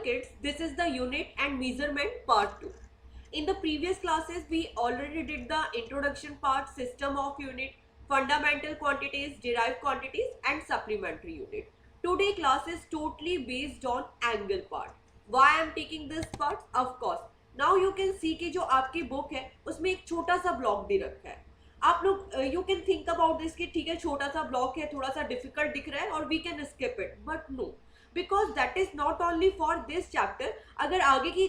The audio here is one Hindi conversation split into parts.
kids, this is the unit and measurement part 2. In the previous classes, we already did the introduction part, system of unit, fundamental quantities, derived quantities and supplementary unit. Today class is totally based on angle part. Why I am taking this part? Of course, now you can see कि जो आपकी book है उसमें एक छोटा सा block दे रखा है. आप लोग you can think about this कि ठीक है छोटा सा ब्लॉक है, थोड़ा सा डिफिकल्ट दिख रहा है और we can skip it, but no, because that is not only for this chapter. अगर आगे की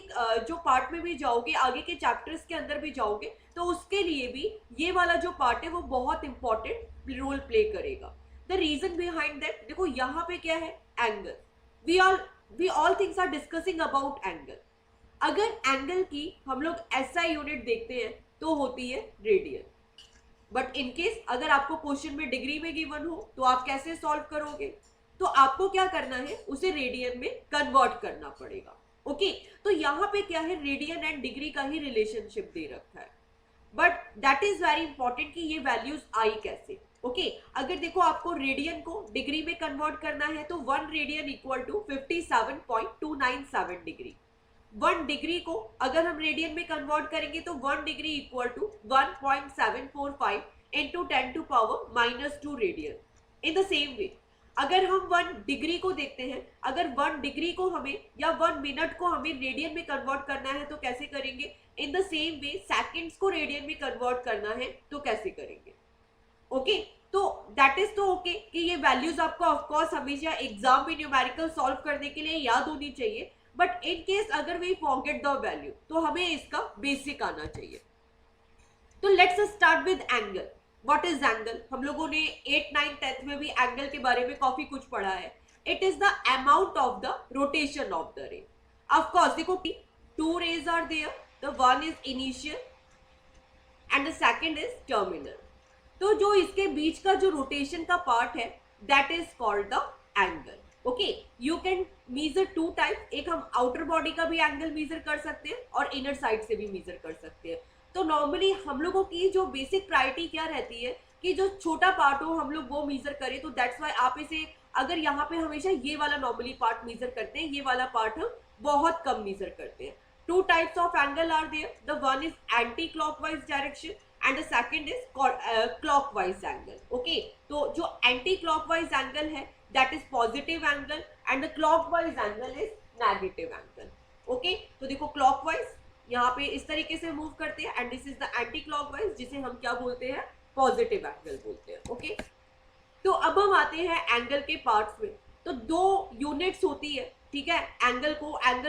जो पार्ट में भी जाओगे, आगे के चैप्टर्स के अंदर भी जाओगे, तो उसके लिए भी ये वाला जो पार्ट है वो बहुत इंपॉर्टेंट रोल प्ले करेगा. द रीजन बिहाइंड दैट, देखो यहाँ पे क्या है, angle. We all things are discussing about angle. अगर एंगल की हम लोग एसआई यूनिट देखते हैं तो होती है रेडियन. बट इन केस अगर आपको क्वेश्चन में डिग्री में गिवन हो तो आप कैसे सॉल्व करोगे? तो आपको क्या करना है, उसे रेडियन में कन्वर्ट करना पड़ेगा. ओके, तो यहाँ पे क्या है, रेडियन एंड डिग्री का ही रिलेशनशिप दे रखा है. But that is very important कि ये वैल्यूज आई कैसे. ओके, अगर देखो आपको रेडियन को डिग्री में कन्वर्ट करना है तो 1 radian equal to 57.297 degree. 1 degree को अगर हम रेडियन में कन्वर्ट करेंगे तो 1 degree equal to 1.745 into 10 to power -2 radian. In the same way अगर हम 1 डिग्री को देखते हैं, अगर 1 डिग्री को हमें या 1 मिनट को हमें रेडियन में कन्वर्ट करना है तो कैसे करेंगे? इन द सेम वे सेकंड्स को रेडियन में कन्वर्ट करना है तो कैसे करेंगे? ओके, तो दैट इज तो ओके कि ये वैल्यूज आपको ऑफकोर्स हमेशा एग्जाम में न्यूमेरिकल सॉल्व करने के लिए याद होनी चाहिए. बट इन केस अगर वी फॉरगेट द वैल्यू तो हमें इसका बेसिक आना चाहिए. तो let's start with angle. What is angle? हम लोगों ने 8, 9, 10th में भी एंगल के बारे में काफी कुछ पढ़ा है. It is the amount of the rotation of the ray. Of course देखो 2 rays are there, the one is initial and the second is terminal. तो जो इसके बीच का जो रोटेशन का पार्ट है that is called the angle. Okay, you can measure 2 type. एक हम आउटर बॉडी का भी एंगल मीजर कर सकते हैं और इनर साइड से भी मीजर कर सकते हैं. तो नॉर्मली हम लोगों की जो बेसिक प्रायोरिटी क्या रहती है कि जो छोटा पार्ट हो हम लोग वो मीजर करें. तो दैट्स वाई आप इसे, अगर यहाँ पे हमेशा ये वाला नॉर्मली पार्ट मीजर करते हैं, ये वाला पार्ट हम बहुत कम मीजर करते हैं. 2 types of angle are there. The one is anti clockwise direction and the second is clockwise angle. Okay, तो जो anti clockwise angle है that is positive angle and the clockwise angle is negative angle. Okay, तो देखो clockwise यहाँ पे इस तरीके से मूव करते हैं and this is the anti clockwise जिसे हम क्या बोलते हैं, positive angle बोलते हैं. Okay, तो अब हम आते हैं एंगल के पार्ट्स में. तो 2 यूनिट्स होती है, ठीक है. एंगल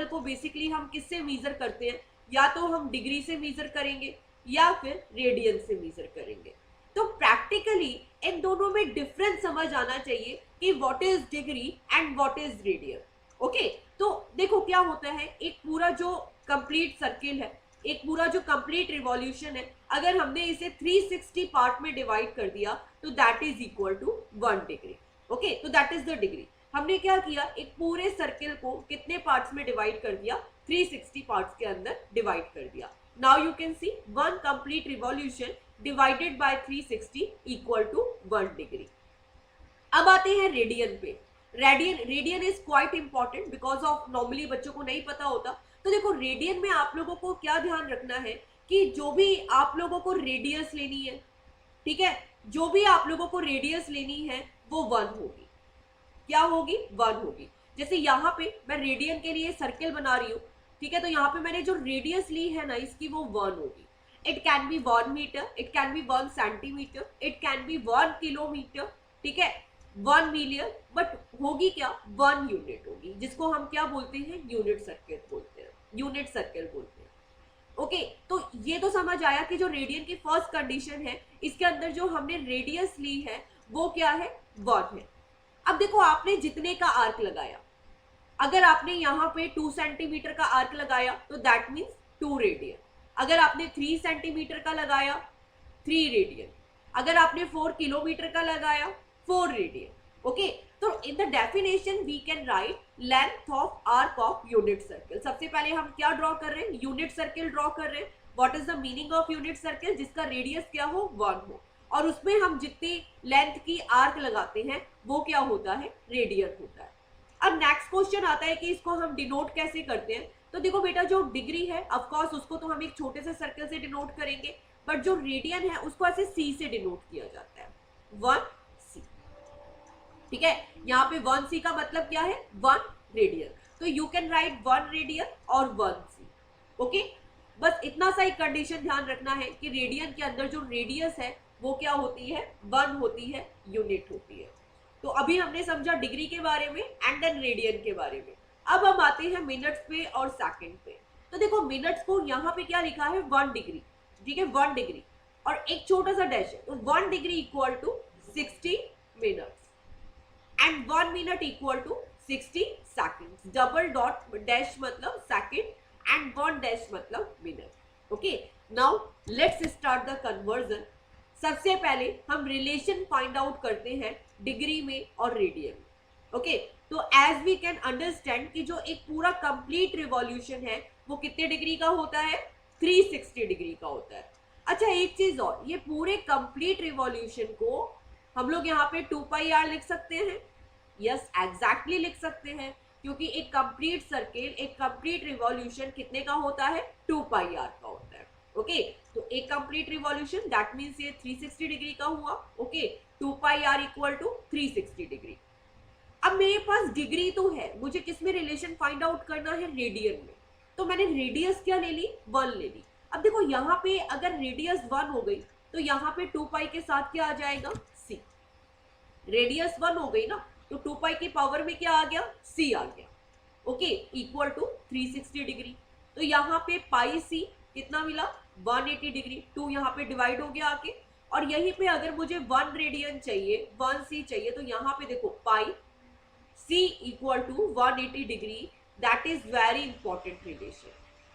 को बेसिकली हम किससे मीजर करते हैं? या तो हम डिग्री से मीजर करेंगे या फिर रेडियन से मीजर करेंगे. तो प्रैक्टिकली इन दोनों में डिफरेंस समझ आना चाहिए कि what is degree and what is radian. Okay, तो देखो क्या होता है, एक पूरा जो कंप्लीट सर्किल है, एक पूरा जो कंप्लीट रिवॉल्यूशन है, अगर हमने इसे 360 पार्ट में डिवाइड कर दिया तो that is equal to 1 degree. Okay, तो दैट इज द डिग्री. हमने क्या किया, एक पूरे सर्किल को कितने पार्ट्स में डिवाइड कर दिया, 360 पार्ट्स के अंदर डिवाइड कर दिया. Now you can see 1 complete revolution divided by 360 equal to 1 degree. अब आते हैं रेडियन पे. Radian is quite important because of normally बच्चों को नहीं पता होता. तो देखो रेडियन में आप लोगों को क्या ध्यान रखना है कि जो भी आप लोगों को रेडियस लेनी है, ठीक है, जो भी आप लोगों को रेडियस लेनी है वो 1 होगी. क्या होगी? 1 होगी. जैसे यहाँ पे मैं रेडियन के लिए सर्किल बना रही हूँ, ठीक है, तो यहाँ पे मैंने जो रेडियस ली है ना इसकी वो 1 होगी. It can be 1 metre, it can be 1 centimetre, it can be 1 kilometre, ठीक है, 1 मिलियन, बट होगी क्या, 1 यूनिट होगी, जिसको हम क्या बोलते हैं, यूनिट सर्किल बोलते हैं. यूनिट सर्किल बोलते हैं. ओके, तो ये तो समझ आया कि जो रेडियन की फर्स्ट कंडीशन है, इसके अंदर जो हमने रेडियस ली है वो क्या है, 1 है. अब देखो आपने जितने का आर्क लगाया, अगर आपने यहाँ पे 2 सेंटीमीटर का आर्क लगाया तो दैट मीन्स 2 रेडियन. अगर आपने 3 सेंटीमीटर का लगाया 3 रेडियन. अगर आपने 4 किलोमीटर का लगाया 4 रेडियन. ओके, तो in the definition we can write length of arc of unit circle. सबसे पहले हम क्या ड्रॉ कर रहे हैं, यूनिट सर्किल ड्रॉ कर रहे हैं. What is the meaning of unit circle? जिसका रेडियस क्या हो, 1 हो, और उसमें हम जितनी लेंथ की आर्क लगाते हैं वो क्या होता है, रेडियन होता है. अब नेक्स्ट क्वेश्चन आता है कि इसको हम डिनोट कैसे करते हैं। तो देखो बेटा, जो डिग्री है ऑफ कोर्स उसको तो हम एक छोटे से सर्कल से डिनोट करेंगे, बट जो रेडियन है उसको ऐसे सी से डिनोट किया जाता है, 1c। ठीक है, यहाँ पे 1c का मतलब क्या है, 1 रेडियन। तो यू कैन राइट 1 रेडियन और 1c। ओके, बस इतना सा एक कंडीशन ध्यान रखना है कि रेडियन के अंदर जो रेडियस है वो क्या होती है, 1 होती है, यूनिट होती है। तो अभी हमने समझा डिग्री के बारे में एंड देन रेडियन के बारे में। अब हम आते हैं मिनट्स पे और सेकंड पे। तो देखो मिनट्स को यहाँ पे क्या लिखा है, 1 डिग्री। ठीक है, 1 डिग्री और एक छोटा सा डैश है, तो 1 degree equal to 60 minutes and 1 minute equal to 60 seconds. Double dot dash मतलब सेकंड एंड 1 डैश मतलब minute. Okay, now let's start the conversion. सबसे पहले हम रिलेशन फाइंड आउट करते हैं डिग्री में और रेडियन में। ओके, तो एज वी कैन अंडरस्टैंड कि जो एक पूरा कंप्लीट रिवॉल्यूशन है वो कितने डिग्री का होता है, 360 डिग्री का होता है। अच्छा एक चीज और, ये पूरे कंप्लीट रिवॉल्यूशन को हम लोग यहाँ पे 2 पाई आर लिख सकते हैं। यस, एग्जैक्टली लिख सकते हैं, क्योंकि एक कंप्लीट सर्किल, एक कंप्लीट रिवॉल्यूशन कितने का होता है, 2 पाई आर का होता है। ओके, तो एक कंप्लीट रिवॉल्यूशन दैट मीन्स ये 360 डिग्री का हुआ। Okay, 2 pi r equal to 360 degree. अब मेरे पास डिग्री तो है, मुझे किस में रिलेशन फाइंड आउट करना है, रेडियन में। तो मैंने रेडियस क्या ले ली, 1 ले ली। अब देखो यहाँ पे अगर रेडियस 1 हो गई तो यहाँ पे 2 पाई के साथ क्या आ जाएगा, c। रेडियस 1 हो गई ना, तो 2 पाई की पावर में क्या आ गया, c आ गया। Okay, equal to 360 degree. तो यहाँ पे पाई c कितना मिला, 180 डिग्री। 2 यहाँ पे डिवाइड हो गया आके, और यहीं पे अगर मुझे 1 रेडियन चाहिए, 1c चाहिए, तो यहाँ पे देखो pi c equal to 180 degree. That is very important relation.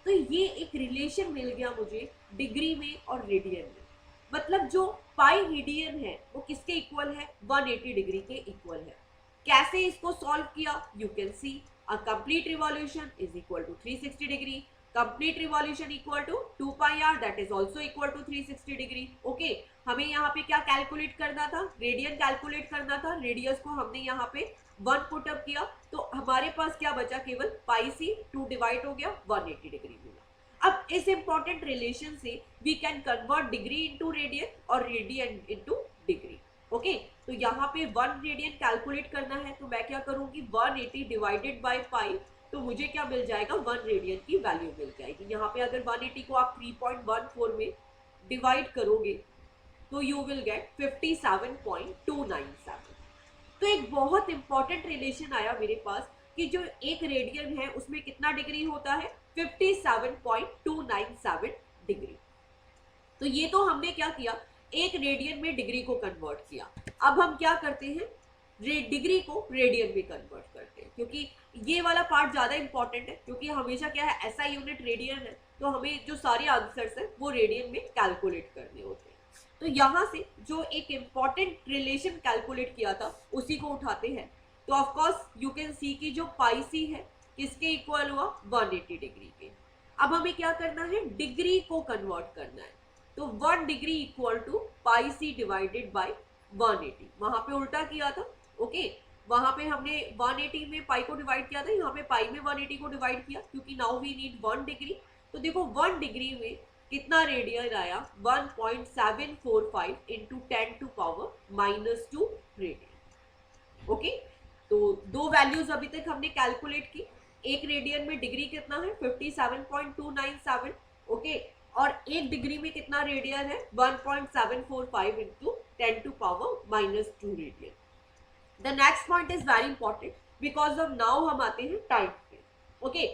तो ये एक रिलेशन मिल गया मुझे डिग्री में और रेडियन में। मतलब जो पाई रेडियन है वो किसके इक्वल है, 180 डिग्री के इक्वल है। कैसे इसको सॉल्व किया, you can see a complete revolution is equal to 360 degree. Complete revolution equal to 2 pi r that is also equal to 360 degree. Okay, हमें यहाँ पे क्या कैलकुलेट करना था, रेडियन कैलकुलेट करना था। रेडियस को हमने यहाँ पे 1 पुट अप किया, तो हमारे पास क्या बचा, केवल पाई सी, 2 डिवाइड हो गया, 180 डिग्री मिला। अब इस इंपॉर्टेंट रिलेशन से we can convert degree into radian और रेडियन इनटू डिग्री। ओके, तो यहाँ पे 1 रेडियन कैलकुलेट करना है, तो मैं क्या करूंगी, 180 डिवाइडेड बाय पाई, तो मुझे क्या मिल जाएगा, 1 रेडियन की वैल्यू मिल जाएगी। यहाँ पे अगर 180 को आप 3.14 में डिवाइड करोगे तो यू विल गेट 57.297। तो एक बहुत इंपॉर्टेंट रिलेशन आया मेरे पास कि जो एक रेडियन है उसमें कितना डिग्री होता है, 57.297 डिग्री। तो ये तो हमने क्या किया, एक रेडियन में डिग्री को कन्वर्ट किया। अब हम क्या करते हैं, डिग्री को रेडियन में कन्वर्ट करते हैं, क्योंकि ये वाला पार्ट ज्यादा इंपॉर्टेंट है, क्योंकि हमेशा क्या है, ऐसा यूनिट रेडियन है, तो हमें जो सारे आंसर्स हैं वो रेडियन में कैलकुलेट करने होते हैं। तो यहाँ से जो एक इंपॉर्टेंट रिलेशन कैलकुलेट किया था उसी को उठाते हैं। तो ऑफ कोर्स यू कैन सी की जो पाई सी है किसके इक्वल हुआ, 180 डिग्री के। अब हमें क्या करना है, डिग्री को कन्वर्ट करना है। तो 1 degree equal to pi c divided by 180। वहां पे उल्टा किया था। ओके, वहां पे हमने 180 में पाई को डिवाइड किया था, यहाँ पे पाई में 180 को डिवाइड किया, क्योंकि नाउ वी नीड 1 डिग्री। तो देखो 1 डिग्री में कितना रेडियन आया, 1.745 into 10 to power -2 radian. Okay, तो 2 वैल्यूज अभी तक हमने कैलकुलेट की। एक रेडियन में डिग्री कितना है, 57.297। ओके, और एक डिग्री में कितना रेडियन है, 1.745 into 10 to power -2 radian. The next point is very important because of now हम आते हैं टाइम पे। ओके,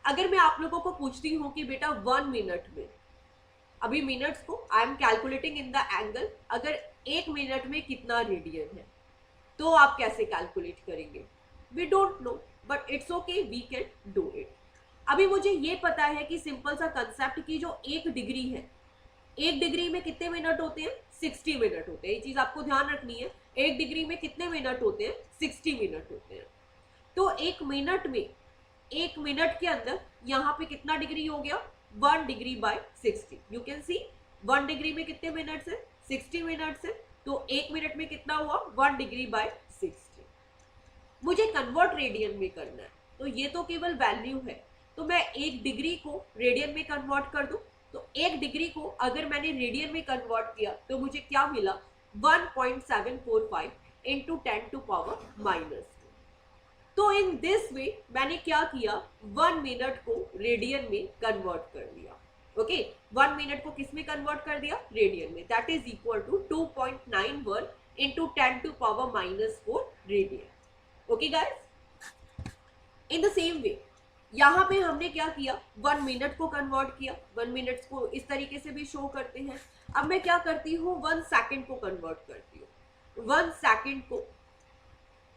अगर मैं आप लोगों को पूछती हूँ कि बेटा 1 मिनट में, अभी मिनट्स को I am calculating in the angle, अगर 1 मिनट में कितना रेडियन है, तो आप कैसे कैलकुलेट करेंगे, we don't know, but it's okay, we can do it. अभी मुझे ये पता है कि सिंपल सा कंसेप्ट की जो 1 डिग्री है, 1 डिग्री में कितने मिनट होते हैं, 60 मिनट होते हैं। ये चीज आपको ध्यान रखनी है, 1 डिग्री में कितने मिनट होते हैं, 60 मिनट होते हैं। तो 1 मिनट में, 1 मिनट के अंदर यहाँ पे कितना डिग्री हो गया, 1 degree by 60। You can C 1 degree में कितने मिनट्स है, 60 मिनट्स है, तो 1 मिनट में कितना हुआ, 1 डिग्री बाय 60। मुझे कन्वर्ट रेडियन में करना है, तो ये तो केवल वैल्यू है। तो मैं 1 डिग्री को रेडियन में कन्वर्ट कर दूं, तो 1 डिग्री को अगर मैंने रेडियन में कन्वर्ट किया तो मुझे क्या मिला, 1.745 इंटू 10 टू पावर माइनस। तो इन दिस वे मैंने क्या किया, 1 मिनट को रेडियन में कन्वर्ट कर दिया। ओके, 1 मिनट को किस में कन्वर्ट कर दिया, रेडियन में। That is equal to 2.91 into 10 to power minus 4 radian. Okay guys, in the same way यहाँ पे हमने क्या किया, 1 मिनट को कन्वर्ट किया। 1 मिनट को इस तरीके से भी शो करते हैं। अब मैं क्या करती हूँ, 1 सेकेंड को कन्वर्ट करती हूँ। 1 सेकेंड को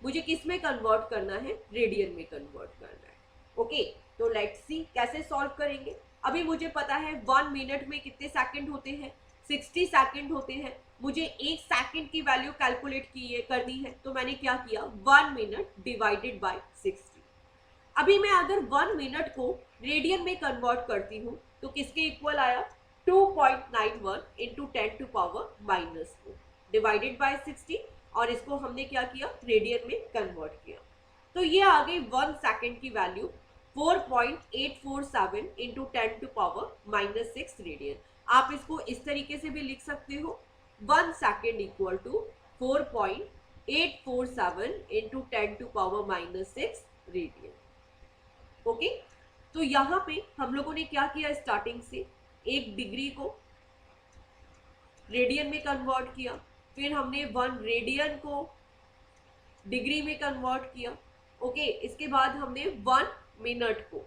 मुझे किस में कन्वर्ट करना है, रेडियन में कन्वर्ट करना है। ओके, तो लेट्स सी कैसे सॉल्व करेंगे। अभी मुझे पता है 1 मिनट में कितने सेकंड होते हैं, 60 सेकंड होते हैं। मुझे 1 सेकंड की वैल्यू कैलकुलेट करनी है, तो मैंने क्या किया, 1 मिनट डिवाइडेड बाय 60। अभी मैं अगर 1 मिनट को रेडियन में कन्वर्ट करती हूँ तो किसके इक्वल आया, 2.91 into 10 to power minus 4 divided by 60, और इसको हमने क्या किया, रेडियन में कन्वर्ट किया। तो ये आ गई 1 सेकेंड की value 4.847 into 10 to power minus 6 radian. आप इसको इस तरीके से भी लिख सकते हो, 1 second equal to 4.847 into 10 to power minus 6 radian. Okay, तो यहाँ पे हम लोगों ने क्या किया, स्टार्टिंग से 1 डिग्री को रेडियन में कन्वर्ट किया, फिर हमने 1 रेडियन को डिग्री में कन्वर्ट किया। ओके, इसके बाद हमने 1 मिनट को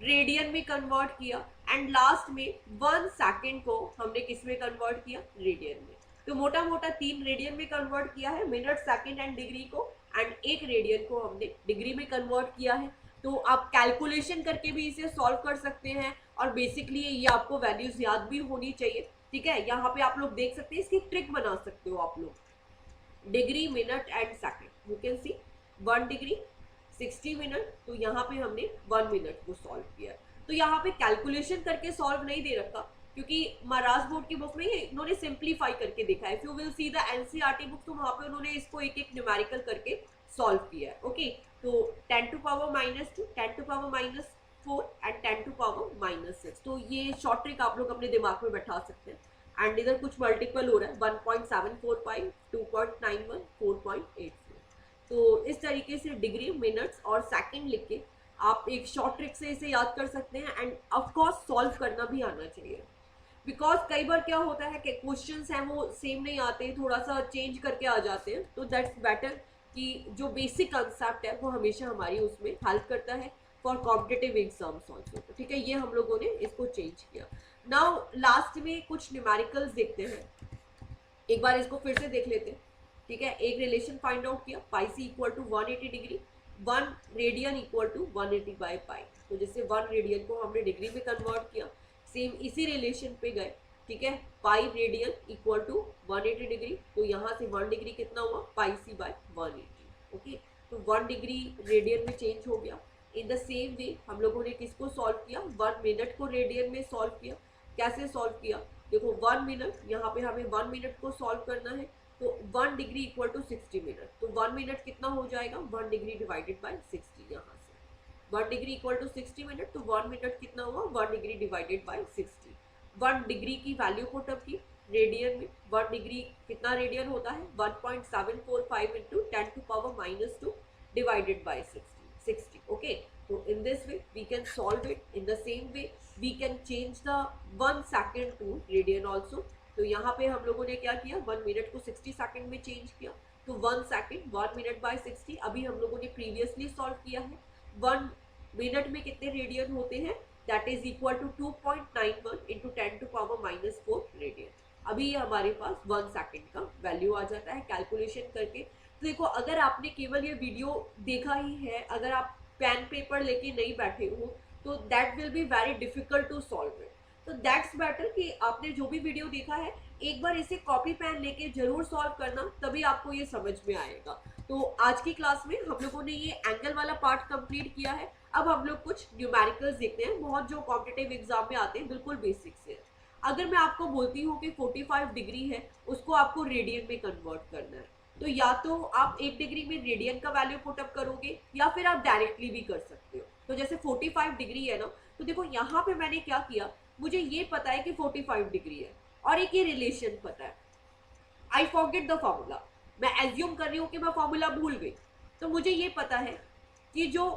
रेडियन में कन्वर्ट किया, एंड लास्ट में 1 सेकेंड को हमने किस में कन्वर्ट किया, रेडियन में। तो मोटा मोटा 3 रेडियन में कन्वर्ट किया है, मिनट, सेकेंड एंड डिग्री को, एंड 1 रेडियन को हमने डिग्री में कन्वर्ट किया है। तो आप कैलकुलेशन करके भी इसे सॉल्व कर सकते हैं, और बेसिकली ये आपको वैल्यूज याद भी होनी चाहिए। ठीक है, यहाँ पे आप लोग देख सकते हैं, इसकी ट्रिक बना सकते हो आप लोग, degree, minute and second. You can C 1 degree 60 minute, तो यहाँ पे हमने 1 मिनट को सॉल्व किया। तो यहाँ पे कैलकुलेशन करके सॉल्व नहीं दे रखा, क्योंकि महाराज बोर्ड की बुक में इन्होंने सिंप्लीफाई करके देखा है। If you will see the NCERT book, तो वहाँ पे उन्होंने इसको एक एक न्यूमेरिकल करके सॉल्व किया है। ओके, तो 10 to power minus 2, 10 to power minus 4 and 10 to power minus 6। तो ये शॉर्ट ट्रिक आप लोग अपने दिमाग में बैठा सकते हैं। एंड इधर कुछ मल्टीपल हो रहा है, 1.745, 2.91, 4.84। तो इस तरीके से डिग्री, मिनट्स और सेकंड लिख के आप एक शॉर्ट ट्रिक से इसे याद कर सकते हैं, एंड ऑफ कोर्स सॉल्व करना भी आना चाहिए। बिकॉज कई बार क्या होता है कि क्वेश्चंस हैं वो सेम नहीं आते, थोड़ा सा चेंज करके आ जाते हैं। तो दैट्स बेटर कि जो बेसिक कंसेप्ट है वो हमेशा हमारी उसमें हेल्प करता है फॉर कॉम्पिटिटिव एग्जाम्स ऑल्सो। ठीक है, ये हम लोगों ने इसको चेंज किया। नाउ लास्ट में कुछ न्यूमेरिकल्स देखते हैं, एक बार इसको फिर से देख लेते हैं। ठीक है, एक रिलेशन फाइंड आउट किया, pi c equal to 180 degree, 1 radian equal to 180 by pi. तो जैसे 1 रेडियन को हमने डिग्री में कन्वर्ट किया, सेम इसी रिलेशन पे गए। ठीक है, pi radian equal to 180 degree, तो यहाँ से 1 डिग्री कितना हुआ, पाई सी बाय 180। ओके, तो 1 डिग्री रेडियन में चेंज हो गया। इन द सेम वे हम लोगों ने किसको सॉल्व किया, 1 मिनट को रेडियन में सॉल्व किया। कैसे सॉल्व किया, देखो 1 मिनट, यहाँ पे हमें 1 मिनट को सॉल्व करना है, तो 1 डिग्री इक्वल टू 60 मिनट। तो 1 मिनट कितना हो जाएगा, 1 डिग्री डिवाइडेड बाय 60। यहाँ से 1 डिग्री इक्वल टू 60 मिनट, तो 1 मिनट कितना हुआ, 1 डिग्री डिवाइडेड बाय 60। 1 डिग्री की वैल्यू पुट अप की रेडियन में, 1 डिग्री कितना रेडियन होता है, 1.745 into 10 to power minus 2 divided by 60। Okay, so in this way we can solve it. In the same way we can change the 1 second to radian also. तो यहाँ पे हम लोगों ने क्या किया, 1 मिनट को 60 सेकंड में चेंज किया, तो 1 सेकंड 1 मिनट बाय 60 अभी हम लोगों ने प्रीवियसली सॉल्व किया है। 1 मिनट में कितने रेडियन होते हैं, that is equal to 2.91 into 10 to power minus 4 radian. अभी ये हमारे पास 1 सेकंड का वैल्यू आ जाता है कैलकुलेशन करके। तो देखो, अगर आपने केवल ये वीडियो देखा ही है, अगर आप पेन पेपर लेके नहीं बैठे हो, तो that will be very difficult to solve it. तो दैट्स बेटर कि आपने जो भी वीडियो देखा है एक बार इसे कॉपी पेन लेके जरूर सॉल्व करना, तभी आपको ये समझ में आएगा। तो आज की क्लास में हम लोगों ने ये एंगल वाला पार्ट कंप्लीट किया है। अब हम लोग कुछ न्यूमेरिकल्स देखते हैं, बहुत जो कॉम्पिटिटिव एग्जाम में आते हैं, बिल्कुल बेसिक से। अगर मैं आपको बोलती हूँ कि 45 डिग्री है, उसको आपको रेडियन में कन्वर्ट करना है, तो या तो आप 1 डिग्री में रेडियन का वैल्यू पुटअप करोगे या फिर आप डायरेक्टली भी कर सकते हो। तो जैसे 45 डिग्री है ना, तो देखो यहाँ पे मैंने क्या किया, मुझे ये पता है कि 45 डिग्री है और एक ये रिलेशन पता है। आई फॉरगेट द फॉर्मूला, मैं एज्यूम कर रही हूँ कि मैं फॉर्मूला भूल गई। तो मुझे ये पता है कि जो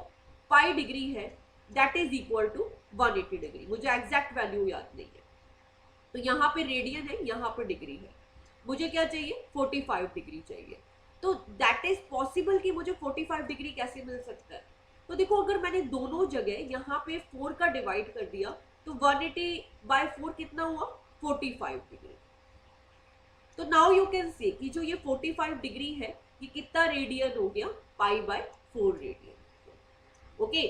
पाई डिग्री है that is equal to 180 degree, मुझे एग्जैक्ट वैल्यू याद नहीं है। तो यहाँ पे रेडियन है, यहाँ पे डिग्री है, मुझे क्या चाहिए 45 डिग्री चाहिए। तो दैट इज पॉसिबल कि मुझे 45 डिग्री कैसे मिल सकता है। तो देखो अगर मैंने दोनों जगह यहाँ पे 4 का डिवाइड कर दिया तो 180/4 कितना हुआ 45 डिग्री। तो नाउ यू कैन से कि जो ये 45 डिग्री है ये कितना रेडियन हो गया, पाई/4 radian. Okay,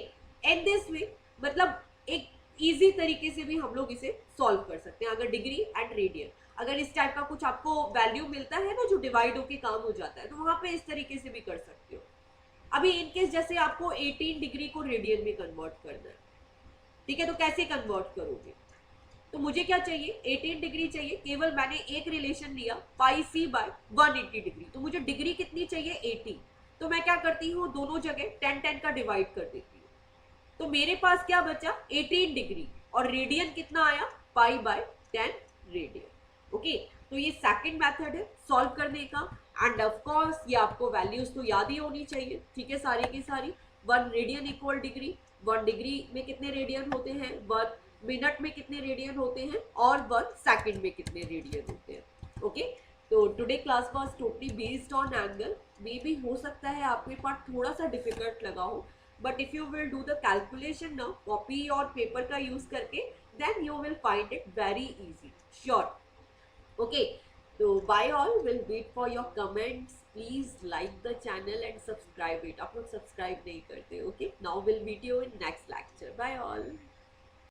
and this way मतलब एक इजी तरीके से भी हम लोग इसे सॉल्व कर सकते हैं। अगर डिग्री एंड रेडियन, अगर इस टाइप का कुछ आपको वैल्यू मिलता है ना जो डिवाइड होके काम हो जाता है, तो वहां पे इस तरीके से भी कर सकते हो। अभी इनकेस जैसे आपको 18 डिग्री को रेडियन में कन्वर्ट करना है, ठीक है, तो कैसे कन्वर्ट करोगे। तो मुझे क्या चाहिए 18 डिग्री चाहिए, केवल मैंने एक रिलेशन लिया πc/180 डिग्री, तो मुझे डिग्री कितनी चाहिए 80। तो मैं क्या करती हूँ दोनों जगह 10 का डिवाइड कर देती हूँ। तो मेरे पास क्या बचा 18 डिग्री और रेडियन कितना आया π/10 रेडियन। ओके, तो ये सेकंड मेथड है सॉल्व करने का। एंड ऑफ कोर्स ये आपको वैल्यूज तो याद ही होनी चाहिए, ठीक है, सारी की सारी। 1 रेडियन इक्वल डिग्री, 1 डिग्री में कितने रेडियन होते हैं, 1 मिनट में कितने रेडियन होते हैं और 1 सेकंड में कितने रेडियन होते हैं। ओके, तो today class was totally based on angle. मे भी हो सकता है आपको ये पार्ट थोड़ा सा डिफिकल्ट लगा हो, but if you will do the calculation now copy और paper का use करके, then you will find it very easy, sure। okay, so bye all, will wait for your comments, please like the channel and subscribe it। आप लोग subscribe नहीं करते। okay, now we'll meet you in next lecture, bye all।